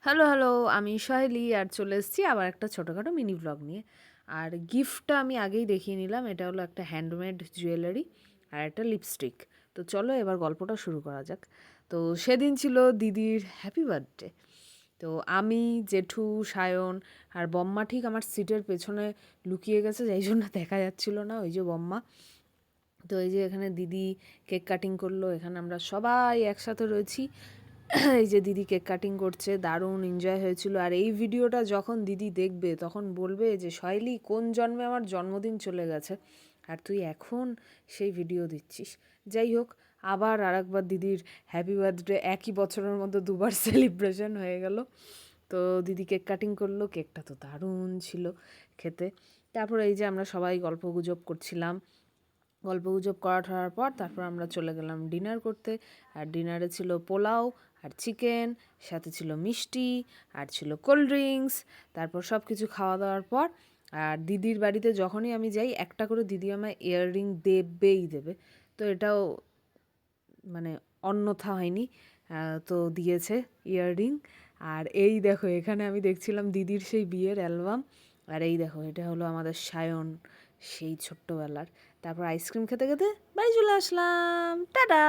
Hello, hello. আমি সাহেলি আর চলে এসেছি আবার একটা ছোটোখাটো মিনি ব্লগ নিয়ে। আর গিফটটা আমি আগেই দেখিয়ে নিলাম। এটা হলো একটা হ্যান্ডমেড জুয়েলারি আর একটা লিপস্টিক। তো চলো এবার গল্পটা শুরু করা যাক। তো সেদিন ছিল দিদির হ্যাপি বার্থডে। তো আমি, জেঠু, সায়ন আর বম্মা ঠিক আমার সিটের পেছনে লুকিয়ে গেছে, যাই জন্য দেখা যাচ্ছিল না। ওই যে বম্মা। তো এই যে এখানে দিদি কেক কাটিং করলো, এখানে আমরা সবাই একসাথে রয়েছি। এই যে দিদি কেক কাটিং করছে, দারুণ এনজয় হয়েছিল। আর এই ভিডিওটা যখন দিদি দেখবে তখন বলবে যে শৈলী, কোন জন্মে আমার জন্মদিন চলে গেছে আর তুই এখন সেই ভিডিও দিচ্ছিস। যাই হোক, আবার আরেকবার দিদির হ্যাপি বার্থডে একই বছরের মধ্যে দুবার সেলিব্রেশন হয়ে গেল। তো দিদি কেক কাটিং করলো, কেকটা তো দারুণ ছিল খেতে। তারপরে এই যে আমরা সবাই গল্পগুজব করছিলাম, গল্পগুজব করার পর তারপর আমরা চলে গেলাম ডিনার করতে। আর ডিনারে ছিল পোলাও আর চিকেন, সাথে ছিল মিষ্টি আর ছিল কোল্ড ড্রিঙ্কস। তারপর সব কিছু খাওয়া দাওয়ার পর আর দিদির বাড়িতে যখনই আমি যাই একটা করে দিদি আমায় ইয়াররিং দেবেই দেবে। তো এটাও মানে অন্যথা হয়নি, তো দিয়েছে ইয়াররিং। আর এই দেখো, এখানে আমি দেখছিলাম দিদির সেই বিয়ের অ্যালবাম। আর এই দেখো, এটা হলো আমাদের সায়ন, সেই ছোট্টবেলার। তারপর আইসক্রিম খেতে খেতে বাড়ি চলে আসলাম। টাটা।